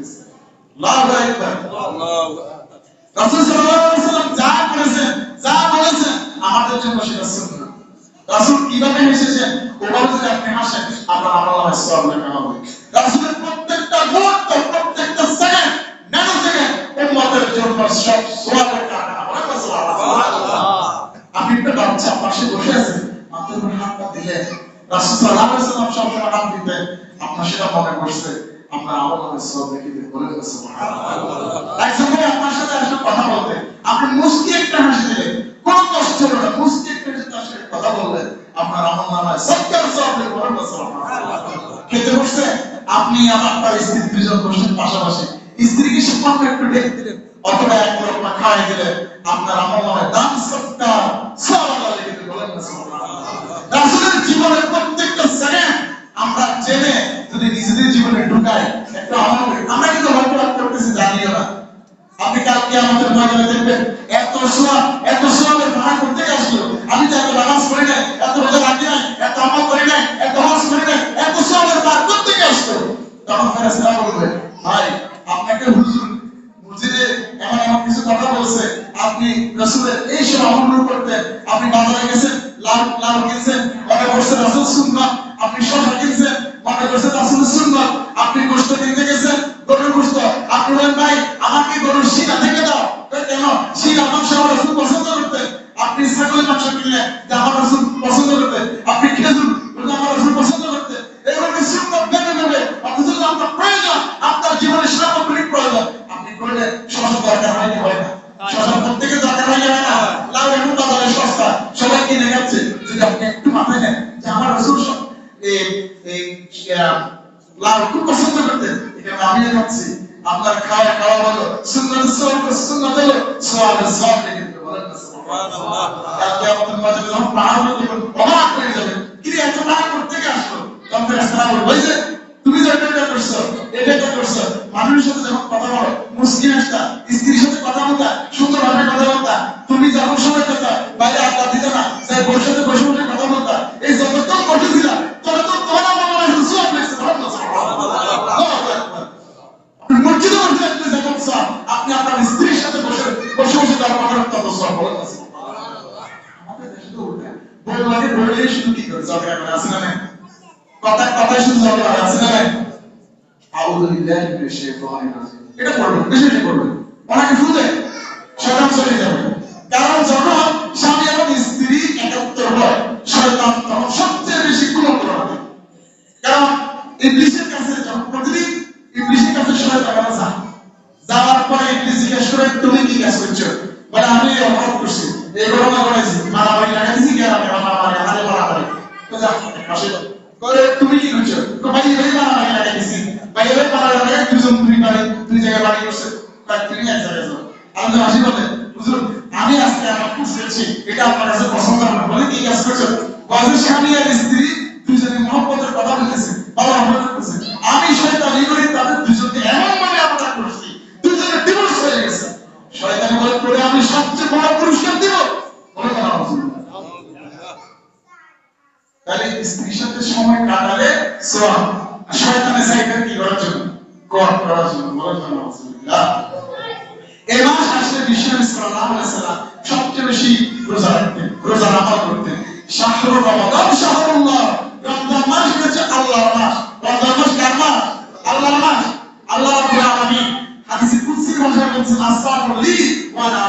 দিতেছে। আল্লাহু আকবার। রাসূল সাল্লাল্লাহু আলাইহি ওয়াসাল্লাম যা করেছেন, যা বলেছেন আমাদের জন্য সেটা সুন্নাহ। রাসূল কিভাবে হেসেছেন ওভাবে যদি আপনি হাসেন আপনার আমলনামায় সওয়াব লেখা হবে। রাসূলের প্রত্যেকটা মুহূর্ত, প্রত্যেকটা সেকেন্ড, ন্যানো সেকেন্ড উম্মতের জন্য সব সওয়াবের টাকা। সুবহানাল্লাহ। আপনি একটা বাচ্চা পাশে বসে আছেন, আপনার উপর হাতটা দিলেন, রাসূল সাল্লাল্লাহু আলাইহি ওয়াসাল্লাম সবসময় হাত দিতেন, আপনার সেটা মনে পড়ছে, আপনার আমলনামায় সওয়াব লিখে দিয়ে বলে দেন সুবহানাল্লাহ। একজন ভাই আপনার সাথে আসলে কথা বলতে, আপনি মুস্কি একটা হাসি দিলেন, কোন কষ্ট হলো না, মুস্কি একটা হাসি তার সাথে কথা বললেন, আপনার আমলনামায় সবটার সওয়াব লিখে বলে দেন সুবহানাল্লাহ। খেতে বসছে, আপনি আপনার স্ত্রী দুজন বসে পাশাপাশি, স্ত্রীকে সামান্য একটু ডেকে দিলেন অথবা এক লোকমা খাওয়াই দিলেন, আপনার আমলনামায় দান সৎকার সওয়াব আল্লাহ লিখে দিয়ে বলে দেন সুবহানাল্লাহ। রাসূলের জীবনের প্রত্যেকটা সেকেন্ড আমরা জেনে যদি নিজেদের জীবনে ঢুকাই একটা আমল করি, আমরা কিন্তু হয়তো করতেছি জানিও না। আপনি কালকে আমাদের ময়দানে দেখবেন এত সোয়াবের ভাড়া করতে আসলো, আমি তো এত নামাজ পড়ি নাই, এত রোজা রাখি নাই, এত আমল করি নাই, এত হজ করি নাই, এত সোয়াবের ভাড়া করতে আসলো। তখন ফেরেশতারা বলবে, ভাই আপনাকে হুজুর মসজিদে এমন এমন কিছু কথা বলছে, আপনি রাসূলের এই সব আমল করতেন, আপনি বাজারে গেছেন লাউ কিনছেন, মনে করছেন রাসূল সুন্নাহ, আপনি শসা কিনছেন, মনে করছেন রাসূল সুন্নাহ, আপনি গোশত কিনতে গেছেন গরুর গোশত, আপনি বলেন ভাই আমাকে গরুর শিরা থেকে দাও, কেন শিরা মাংস আমার রাসূল পছন্দ করতেন, আপনি ছাগলের মাংস কিনলেন যা আমার রাসূল পছন্দ করতেন, আপনি খেজুর আমার রাসূল পছন্দ করতেন, এভাবে সুন্নাহ মেনে নেবে, অথচ আপনার প্রয়োজন, আপনার জীবনে সামগ্রিক প্রয়োজন, আপনি করলে শসা দরকার হয়নি, হয় না, শসা প্রত্যেকের দরকার হয়ে যায় না, লাউ এখন বাজারে সস্তা সবাই কিনে খাচ্ছে, যদি আপনি একটু মাথায় নেন যে আমার রাসূল লাউ খুব পছন্দ করতেন, এটা আমি খাচ্ছি, আপনার খাওয়া হলো সুন্নাত হলো সওয়াবের সওয়াব লিখে দিতে বলেন না সুবহানাল্লাহ। কালকে আমাদের মাঝে যখন পাহাড় হয়ে অবাক হয়ে যাবে, কি রে এত পাহাড় করতে আসলো, তখন ফেরেশতারা বলবে ওই যে তুমি যে এটা করছো, এটা করছো, মানুষের সাথে যখন কথা বলো মুস্কিন আসতা, স্ত্রীর সাথে কথা বলতা, সুন্দরভাবে কথা বলতা, তুমি যখন সময় পেতা বাইরে আড্ডা দিতে না, যাই বউর সাথে বসে বসে কথা বলতা, এই যতক্ষণ করতেছিলা তত তো তোমার আমলের সওয়াব লিখছে বলেন না সুবহানাল্লাহ। মসজিদে বসে আপনি যখন সওয়াব, আপনি আপনার স্ত্রীর সাথে বসে বসে তার কথা তত সওয়াব বলেন না সুবহানাল্লাহ। আমাদের দেশে তো উল্টা, বউকে বলেই শুধু কি করে ঝগড়া করে, আছে না? কথা শুধু ঝগড়া আছে না? আউযু বিল্লাহি মিনাশ শাইতানির রাজিম, এটা পড়বেন, বেশি পড়বেন, অনেকে শুনলে শয়তান চলে যাবে। কারণ যখন স্বামী এবং স্ত্রী একাত্তর হয়, শয়তান তখন সবচেয়ে বেশি কুমন্ত্রণ হবে। কারণ ইবলিসের কাছে যখন প্রতিদিন ইবলিসের কাছে শয়তান যাওয়ার পরে ইবলিস জিজ্ঞেস করে তুমি কি কাজ করছো, বলে আমি অপরাধ করছি, এই ঘটনা ঘটেছি, মারামারি লাগাইছি, গ্রামে মারামারি, হারে মারামারি, তো যা পাশে করে তুমি কি করছো, ভাই এই মারামারি লাগাইছি, ভাই এই মারামারি লাগাই দুজন দুই জায়গায় বাড়ি করছে, তাই তুমি এক জায়গায় যাও। আমাদের হাসি বলে হুজুর আমি আজকে আমার কাজ করছি, এটা আপনার কাছে পছন্দ না, বলে কি কাজ করছো, বলে স্বামী আর স্ত্রী দুজনে মহব্বতের কথা বলতেছে, ভালো মহব্বত করতেছে, আমি শয়তানি করে তাদের দুজনকে এমন ভাবে আমরা করছি দুজনে ডিভোর্স হয়ে গেছে। শয়তানি বলে করে আমি সবচেয়ে বড় পুরস্কার দেব, বলে না তাহলে স্ত্রীর সাথে সময় কাটালে সওয়াব, শয়তানের সাইকেল কি করার জন্য, করার জন্য, বলে না আলহামদুলিল্লাহ। এই মাস আসলে বিশ্বনবী সাল্লাল্লাহু আলাইহি ওয়াসাল্লাম সবচেয়ে বেশি রোজা রাখতেন, রোজা নামাজ পড়তেন। শাহরুর রমাদান শাহরুল্লাহ, রমজান মাস হচ্ছে আল্লাহর মাস। রমজান মাস কার মাস? আল্লাহর মাস। আল্লাহ রাব্বুল আলামিন হাদিসে কুদসির ভাষায় বলেছেন আসসালামু আলাইকুম ওয়া আলা